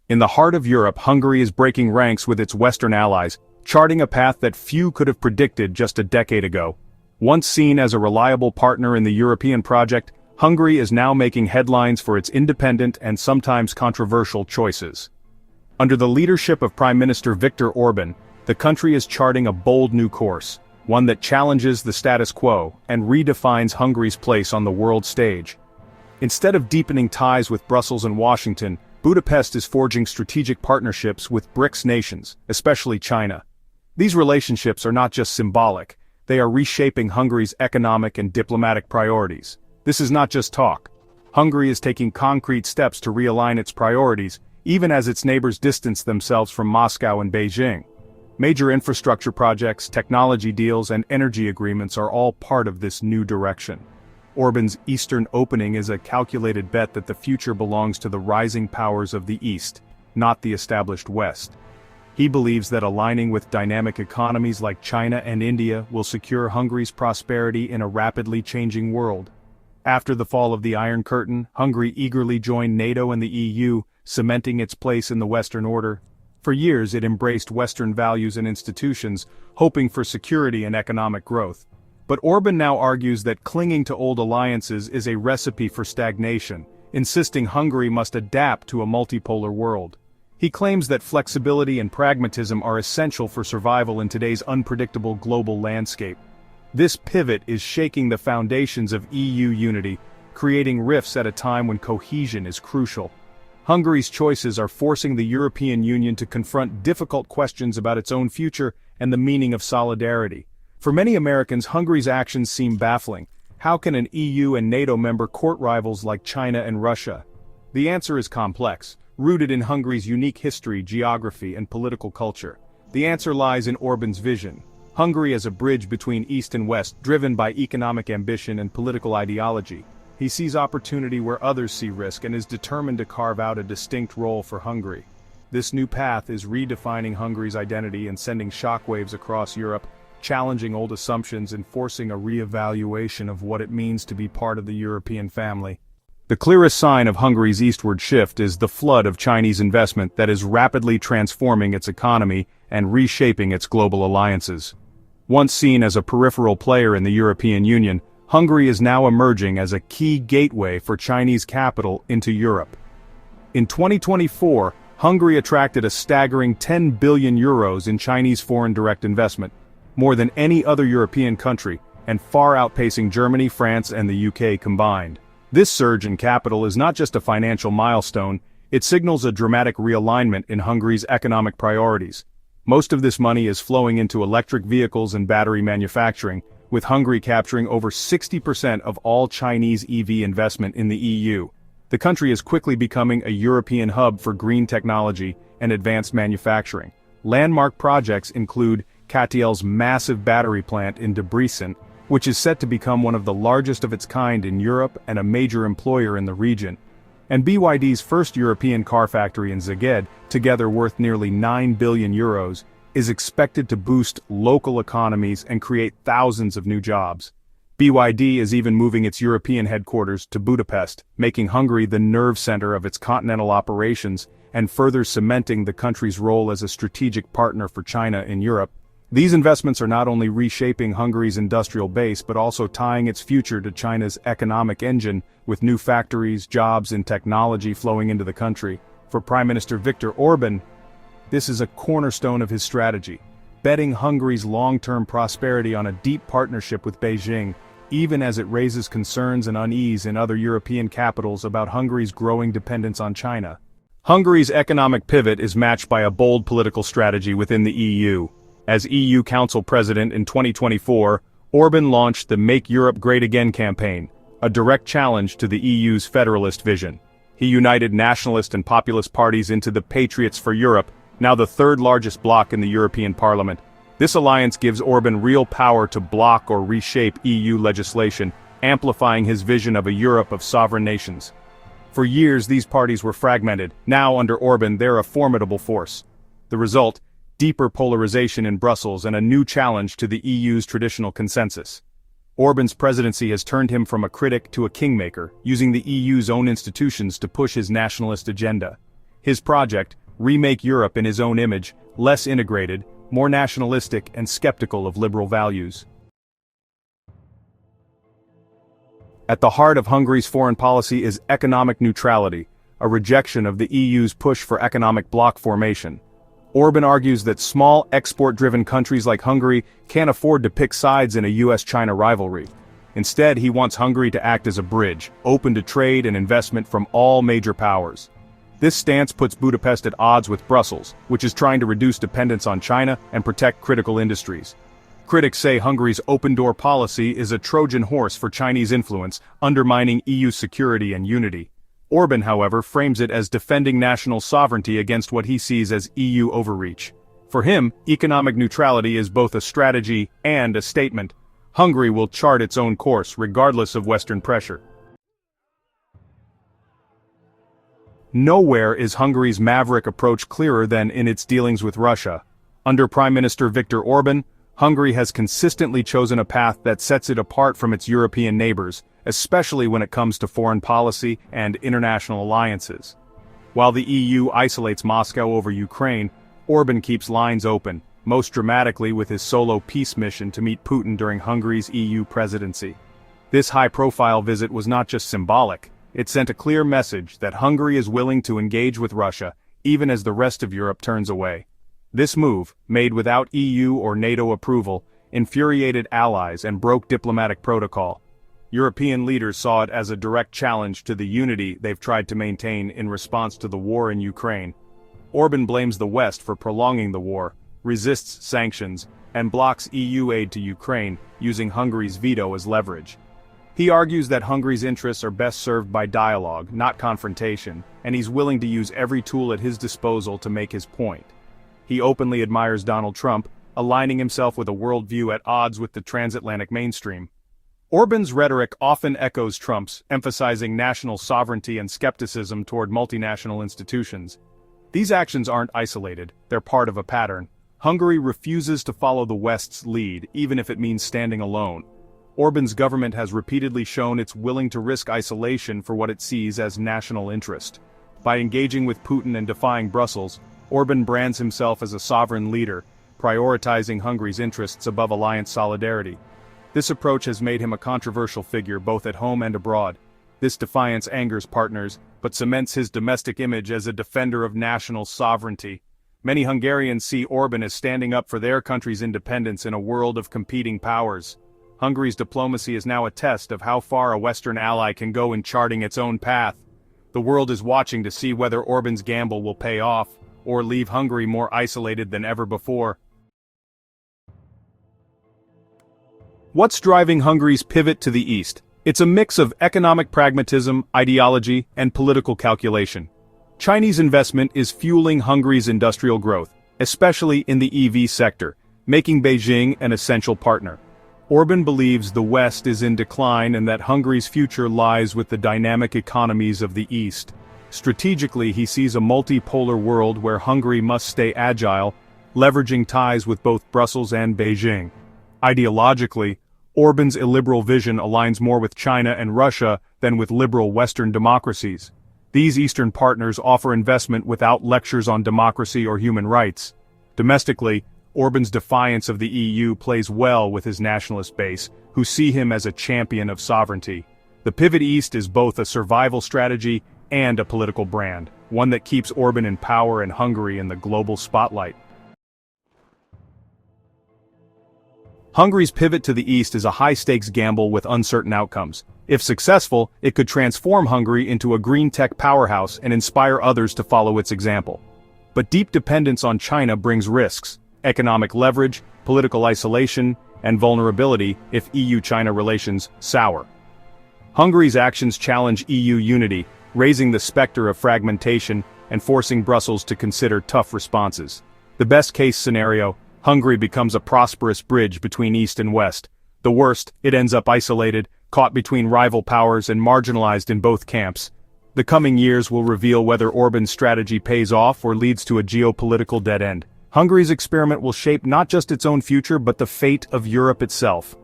In the heart of Europe, Hungary is breaking ranks with its Western allies, charting a path that few could have predicted just a decade ago. Once seen as a reliable partner in the European project, Hungary is now making headlines for its independent and sometimes controversial choices. Under the leadership of Prime Minister Viktor Orban, the country is charting a bold new course, one that challenges the status quo and redefines Hungary's place on the world stage. Instead of deepening ties with Brussels and Washington, Budapest is forging strategic partnerships with BRICS nations, especially China. These relationships are not just symbolic, they are reshaping Hungary's economic and diplomatic priorities. This is not just talk. Hungary is taking concrete steps to realign its priorities, even as its neighbors distance themselves from Moscow and Beijing. Major infrastructure projects, technology deals, and energy agreements are all part of this new direction. Orban's Eastern opening is a calculated bet that the future belongs to the rising powers of the East, not the established West. He believes that aligning with dynamic economies like China and India will secure Hungary's prosperity in a rapidly changing world. After the fall of the Iron Curtain, Hungary eagerly joined NATO and the EU, cementing its place in the Western order. For years it embraced Western values and institutions, hoping for security and economic growth. But Orban now argues that clinging to old alliances is a recipe for stagnation, insisting Hungary must adapt to a multipolar world. He claims that flexibility and pragmatism are essential for survival in today's unpredictable global landscape. This pivot is shaking the foundations of EU unity, creating rifts at a time when cohesion is crucial. Hungary's choices are forcing the European Union to confront difficult questions about its own future and the meaning of solidarity. For many Americans, Hungary's actions seem baffling. How can an EU and NATO member court rivals like China and Russia? The answer is complex, rooted in Hungary's unique history, geography, and political culture. The answer lies in Orban's vision. Hungary as a bridge between East and West, driven by economic ambition and political ideology. He sees opportunity where others see risk and is determined to carve out a distinct role for Hungary. This new path is redefining Hungary's identity and sending shockwaves across Europe, challenging old assumptions and forcing a re-evaluation of what it means to be part of the European family. The clearest sign of Hungary's eastward shift is the flood of Chinese investment that is rapidly transforming its economy and reshaping its global alliances. Once seen as a peripheral player in the European Union, Hungary is now emerging as a key gateway for Chinese capital into Europe. In 2024, Hungary attracted a staggering 10 billion euros in Chinese foreign direct investment, more than any other European country, and far outpacing Germany, France, and the UK combined. This surge in capital is not just a financial milestone, it signals a dramatic realignment in Hungary's economic priorities. Most of this money is flowing into electric vehicles and battery manufacturing, with Hungary capturing over 60% of all Chinese EV investment in the EU. The country is quickly becoming a European hub for green technology and advanced manufacturing. Landmark projects include KTL's massive battery plant in Debrecen, which is set to become one of the largest of its kind in Europe and a major employer in the region, and BYD's first European car factory in Szeged, together worth nearly 9 billion euros, is expected to boost local economies and create thousands of new jobs. BYD is even moving its European headquarters to Budapest, making Hungary the nerve center of its continental operations and further cementing the country's role as a strategic partner for China in Europe. These investments are not only reshaping Hungary's industrial base but also tying its future to China's economic engine, with new factories, jobs, and technology flowing into the country. For Prime Minister Viktor Orban, this is a cornerstone of his strategy, betting Hungary's long-term prosperity on a deep partnership with Beijing, even as it raises concerns and unease in other European capitals about Hungary's growing dependence on China. Hungary's economic pivot is matched by a bold political strategy within the EU. As EU Council President in 2024, Orban launched the Make Europe Great Again campaign, a direct challenge to the EU's federalist vision. He united nationalist and populist parties into the Patriots for Europe, now the third largest bloc in the European Parliament. This alliance gives Orban real power to block or reshape EU legislation, amplifying his vision of a Europe of sovereign nations. For years these parties were fragmented. Now under Orban they're a formidable force. The result? Deeper polarization in Brussels and a new challenge to the EU's traditional consensus. Orban's presidency has turned him from a critic to a kingmaker, using the EU's own institutions to push his nationalist agenda. His project, remake Europe in his own image, less integrated, more nationalistic and skeptical of liberal values. At the heart of Hungary's foreign policy is economic neutrality, a rejection of the EU's push for economic bloc formation. Orban argues that small, export-driven countries like Hungary can't afford to pick sides in a US-China rivalry. Instead, he wants Hungary to act as a bridge, open to trade and investment from all major powers. This stance puts Budapest at odds with Brussels, which is trying to reduce dependence on China and protect critical industries. Critics say Hungary's open-door policy is a Trojan horse for Chinese influence, undermining EU security and unity. Orban, however, frames it as defending national sovereignty against what he sees as EU overreach. For him, economic neutrality is both a strategy and a statement. Hungary will chart its own course, regardless of Western pressure. Nowhere is Hungary's maverick approach clearer than in its dealings with Russia. Under Prime Minister Viktor Orban, Hungary has consistently chosen a path that sets it apart from its European neighbors, especially when it comes to foreign policy and international alliances. While the EU isolates Moscow over Ukraine, Orban keeps lines open, most dramatically with his solo peace mission to meet Putin during Hungary's EU presidency. This high-profile visit was not just symbolic, it sent a clear message that Hungary is willing to engage with Russia, even as the rest of Europe turns away. This move, made without EU or NATO approval, infuriated allies and broke diplomatic protocol. European leaders saw it as a direct challenge to the unity they've tried to maintain in response to the war in Ukraine. Orban blames the West for prolonging the war, resists sanctions, and blocks EU aid to Ukraine, using Hungary's veto as leverage. He argues that Hungary's interests are best served by dialogue, not confrontation, and he's willing to use every tool at his disposal to make his point. He openly admires Donald Trump, aligning himself with a worldview at odds with the transatlantic mainstream. Orban's rhetoric often echoes Trump's, emphasizing national sovereignty and skepticism toward multinational institutions. These actions aren't isolated, they're part of a pattern. Hungary refuses to follow the West's lead, even if it means standing alone. Orban's government has repeatedly shown it's willing to risk isolation for what it sees as national interest. By engaging with Putin and defying Brussels, Orban brands himself as a sovereign leader, prioritizing Hungary's interests above alliance solidarity. This approach has made him a controversial figure both at home and abroad. This defiance angers partners, but cements his domestic image as a defender of national sovereignty. Many Hungarians see Orban as standing up for their country's independence in a world of competing powers. Hungary's diplomacy is now a test of how far a Western ally can go in charting its own path. The world is watching to see whether Orban's gamble will pay off, or leave Hungary more isolated than ever before. What's driving Hungary's pivot to the east? It's a mix of economic pragmatism, ideology, and political calculation. Chinese investment is fueling Hungary's industrial growth, especially in the EV sector, making Beijing an essential partner. Orban believes the West is in decline and that Hungary's future lies with the dynamic economies of the East. Strategically, he sees a multipolar world where Hungary must stay agile, leveraging ties with both Brussels and Beijing. Ideologically, Orban's illiberal vision aligns more with China and Russia than with liberal Western democracies. These Eastern partners offer investment without lectures on democracy or human rights. Domestically, Orban's defiance of the EU plays well with his nationalist base, who see him as a champion of sovereignty. The pivot east is both a survival strategy and a political brand, one that keeps Orban in power and Hungary in the global spotlight. Hungary's pivot to the east is a high-stakes gamble with uncertain outcomes. If successful, it could transform Hungary into a green tech powerhouse and inspire others to follow its example. But deep dependence on China brings risks: economic leverage, political isolation, and vulnerability if EU-China relations sour. Hungary's actions challenge EU unity, raising the specter of fragmentation and forcing Brussels to consider tough responses. The best-case scenario: Hungary becomes a prosperous bridge between East and West. The worst, it ends up isolated, caught between rival powers and marginalized in both camps. The coming years will reveal whether Orban's strategy pays off or leads to a geopolitical dead end. Hungary's experiment will shape not just its own future but the fate of Europe itself.